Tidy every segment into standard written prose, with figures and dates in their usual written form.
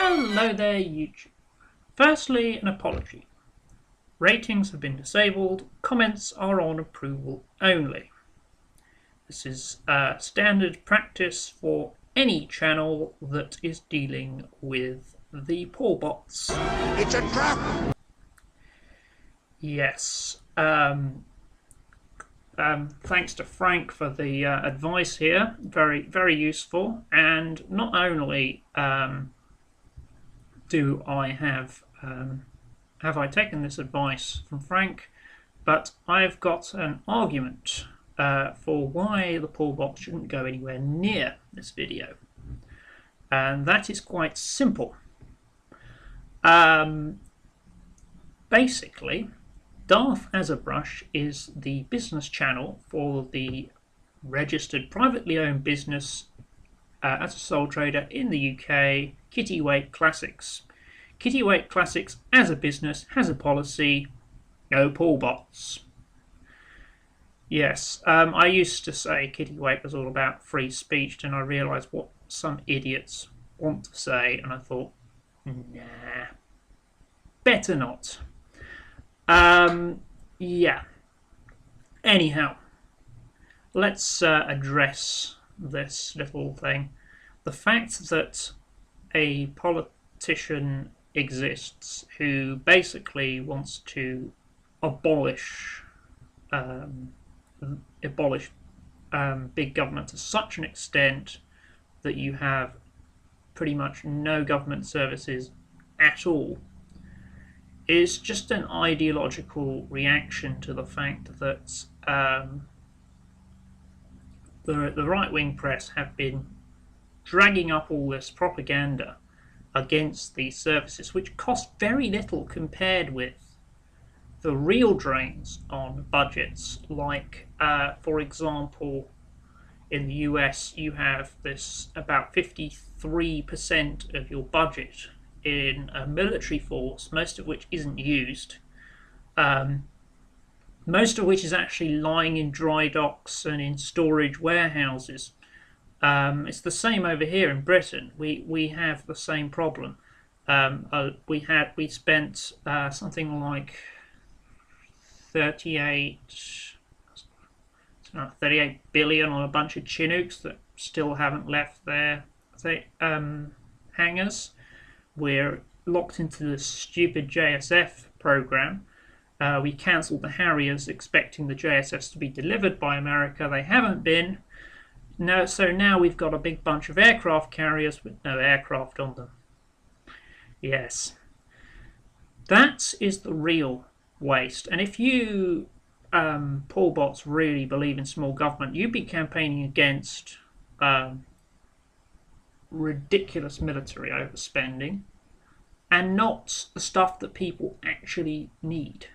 Hello there, YouTube. Firstly, an apology. Ratings have been disabled, comments are on approval only. This is standard practice for any channel that is dealing with the Paulbots. It's a trap! Yes. Thanks to Frank for the advice here. Very, very useful. And not only do I have I taken this advice from Frank, but I've got an argument for why the Paulbots shouldn't go anywhere near this video. And that is quite simple. Basically, Darth as a Brush is the business channel for the registered privately owned business as a sole trader in the UK, Kitty Classics. Kitty Classics as a business has a policy: no Paulbots. Yes, I used to say Kitty was all about free speech, and I realised what some idiots want to say, and I thought, nah, better not. Yeah. Anyhow, let's address this little thing. The fact that a politician exists who basically wants to abolish big government to such an extent that you have pretty much no government services at all is just an ideological reaction to the fact that the right-wing press have been dragging up all this propaganda against these services, which cost very little compared with the real drains on budgets. Like, for example, in the US, you have this about 53% of your budget in a military force, most of which isn't used, most of which is actually lying in dry docks and in storage warehouses. It's the same over here in Britain. We have the same problem. We spent something like 38 billion on a bunch of Chinooks that still haven't left their hangars. We're locked into the stupid JSF program. We cancelled the Harriers expecting the JSFs to be delivered by America. They haven't been. No, so now we've got a big bunch of aircraft carriers with no aircraft on them. Yes. That is the real waste. And if you Paulbots really believe in small government, you'd be campaigning against ridiculous military overspending and not the stuff that people actually need.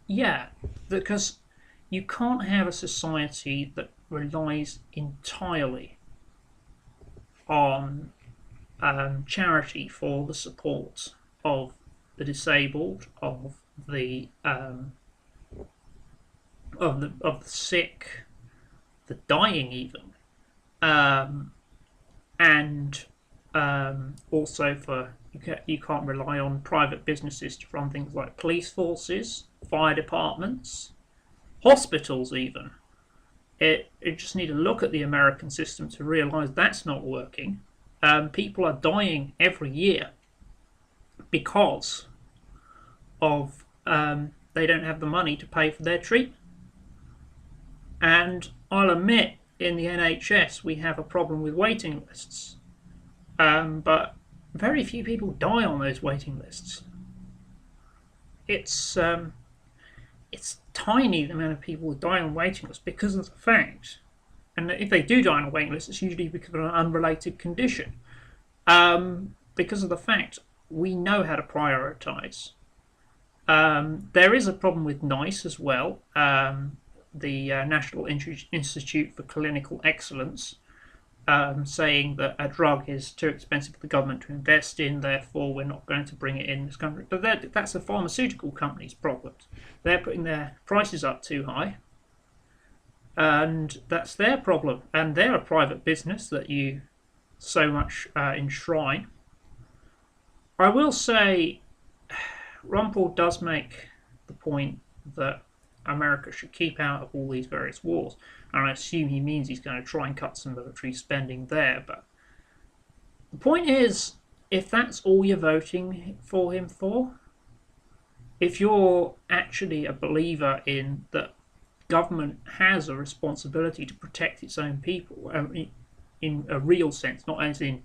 Yeah, because you can't have a society that relies entirely on charity for the support of the disabled, of the sick, the dying even, and also for you can't rely on private businesses to run things like police forces, fire departments, hospitals even. You just need to look at the American system to realise that's not working. People are dying every year because of they don't have the money to pay for their treatment. And I'll admit, in the NHS we have a problem with waiting lists, but very few people die on those waiting lists. It's tiny the amount of people who die on waiting lists because of the fact, and if they do die on a waiting list, it's usually because of an unrelated condition. Because of the fact we know how to prioritise. There is a problem with NICE as well, the National Institute for Clinical Excellence, saying that a drug is too expensive for the government to invest in, therefore we're not going to bring it in this country. But that's a pharmaceutical company's problem. They're putting their prices up too high. and that's their problem. And they're a private business that you so much enshrine. I will say, Ron Paul does make the point that America should keep out of all these various wars, and I assume he means he's going to try and cut some military spending there. But the point is, if that's all you're voting for him for, if you're actually a believer in that government has a responsibility to protect its own people, in a real sense, not as in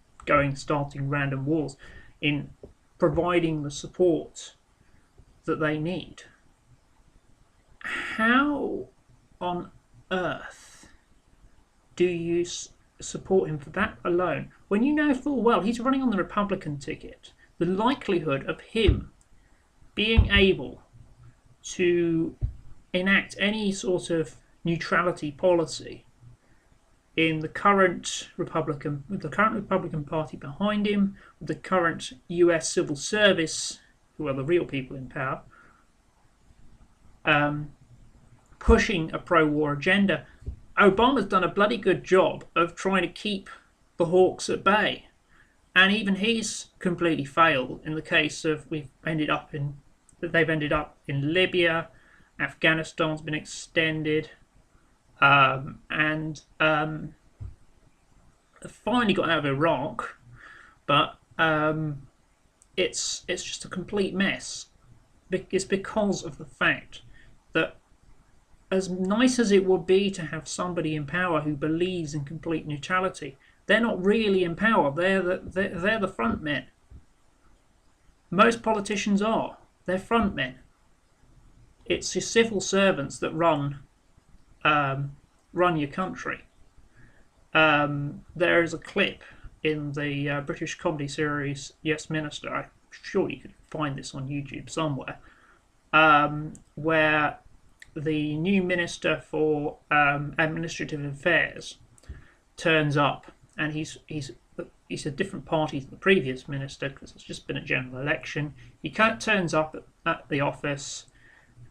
starting random wars, in providing the support that they need, how on earth do you support him for that alone when you know full well he's running on the Republican ticket? The likelihood of him being able to enact any sort of neutrality policy in the current Republican, with the current Republican Party behind him, with the current US civil service, who are the real people in power, pushing a pro-war agenda. Obama's done a bloody good job of trying to keep the hawks at bay, and even he's completely failed in the case of they've ended up in Libya, Afghanistan's been extended, and finally got out of Iraq, but it's just a complete mess. It's because of the fact that, as nice as it would be to have somebody in power who believes in complete neutrality, they're not really in power. They're the front men. Most politicians are. They're front men. It's your civil servants that run your country. There is a clip in the British comedy series Yes Minister. I'm sure you could find this on YouTube somewhere, where the new Minister for Administrative Affairs turns up, and he's a different party to the previous minister because it's just been a general election. He turns up at the office,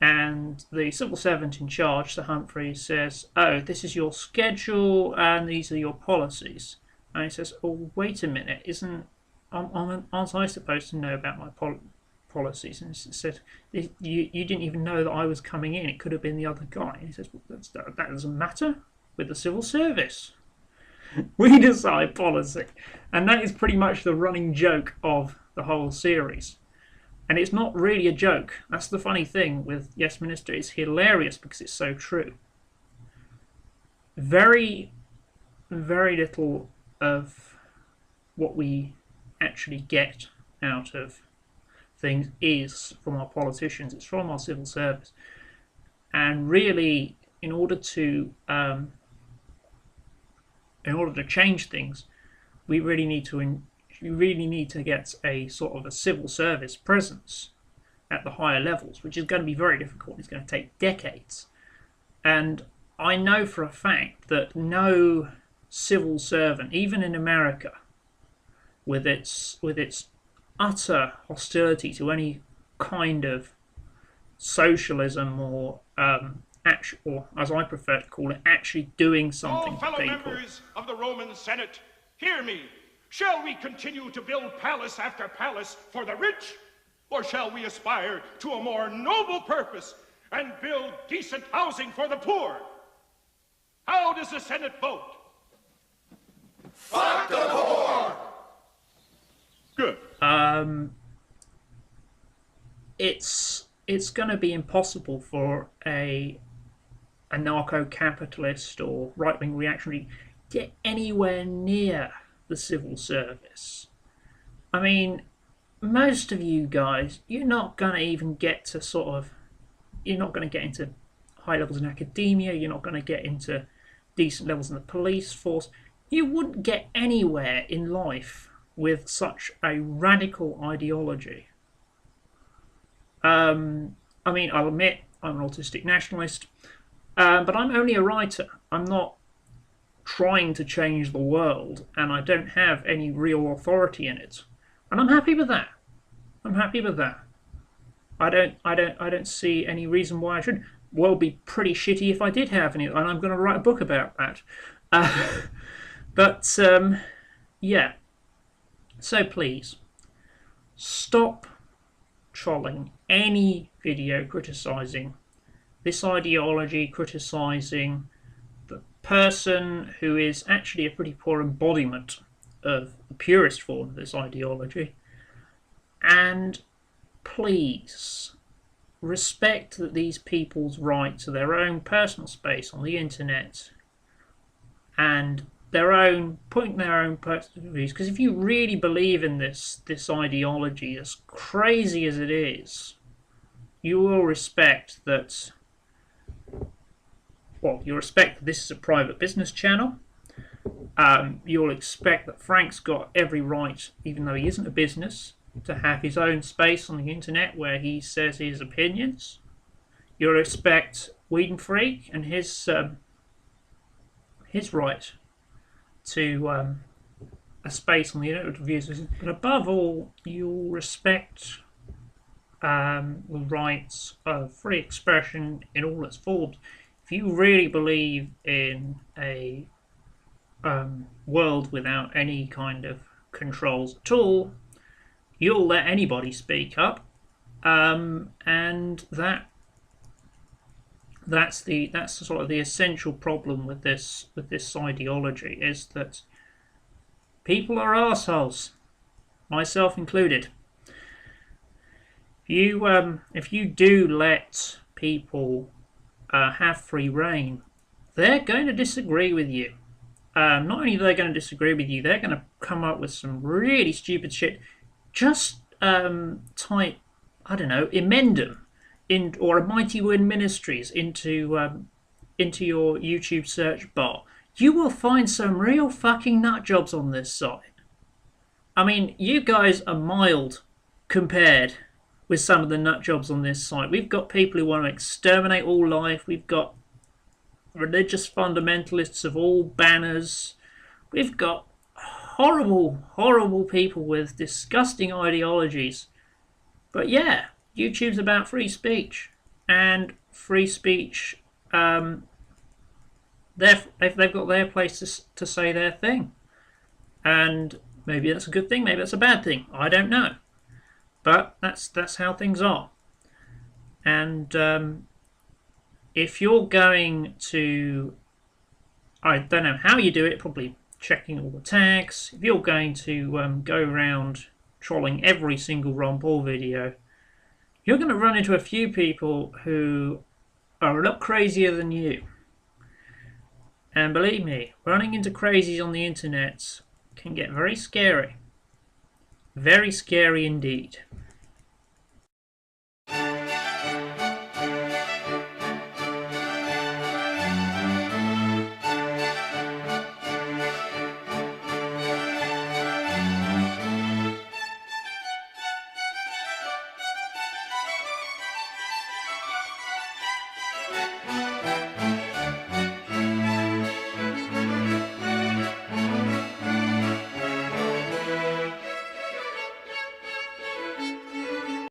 and the civil servant in charge, Sir Humphreys, says, "Oh, this is your schedule and these are your policies." And he says, "Oh, wait a minute, aren't I supposed to know about my policies?" And he said, you didn't even know that I was coming in. It could have been the other guy." And he says, "Well, that doesn't matter with the civil service. We decide policy." And that is pretty much the running joke of the whole series. And it's not really a joke. That's the funny thing with Yes Minister. It's hilarious because it's so true. Very, very little of what we actually get out of things is from our politicians. It's from our civil service. And really, in order to change things, we really need to get a sort of a civil service presence at the higher levels, which is going to be very difficult. It's going to take decades. And I know for a fact that no civil servant, even in America, with its utter hostility to any kind of socialism or or as I prefer to call it, actually doing something for people. Fellow members of the Roman Senate, hear me. Shall we continue to build palace after palace for the rich, or shall we aspire to a more noble purpose and build decent housing for the poor? How does the Senate vote? Fuck the poor! Good. It's going to be impossible for a anarcho-capitalist or right-wing reactionary to get anywhere near the civil service. I mean, most of you guys, you're not going to even get to you're not going to get into high levels in academia, you're not going to get into decent levels in the police force. You wouldn't get anywhere in life with such a radical ideology. I mean, I'll admit, I'm an autistic nationalist, but I'm only a writer. I'm not trying to change the world, and I don't have any real authority in it. And I'm happy with that. I don't see any reason why I should. world be pretty shitty if I did have any, and I'm going to write a book about that. But yeah, so please stop trolling any video criticising this ideology, criticising the person who is actually a pretty poor embodiment of the purest form of this ideology. And please respect that these people's right to their own personal space on the internet and their own putting their own personal views. Because if you really believe in this ideology, as crazy as it is, you will respect that. Well, you'll respect that this is a private business channel. You'll expect that Frank's got every right, even though he isn't a business, to have his own space on the internet where he says his opinions. You'll respect Weed and Freak and his right to a space on the internet with reviews. But above all, you'll respect the rights of free expression in all its forms. If you really believe in a world without any kind of controls at all, you'll let anybody speak up, and that's sort of the essential problem with this ideology, is that people are arseholes, myself included. If you do let people have free reign, they're going to disagree with you. Not only are they going to disagree with you, they're going to come up with some really stupid shit. Just type, I don't know, Emendum or a Mighty Wind Ministries into your YouTube search bar. You will find some real fucking nut jobs on this site. I mean, you guys are mild compared with some of the nut jobs on this site. We've got people who want to exterminate all life. We've got religious fundamentalists of all banners. We've got horrible, horrible people with disgusting ideologies. But yeah, YouTube's about free speech. And free speech, they've got their place to say their thing. And maybe that's a good thing, maybe that's a bad thing. I don't know. But that's how things are. And if you're going to, I don't know how you do it, probably checking all the tags. If you're going to go around trolling every single Ron Paul video, you're going to run into a few people who are a lot crazier than you. And believe me, running into crazies on the internet can get very scary. Very scary indeed.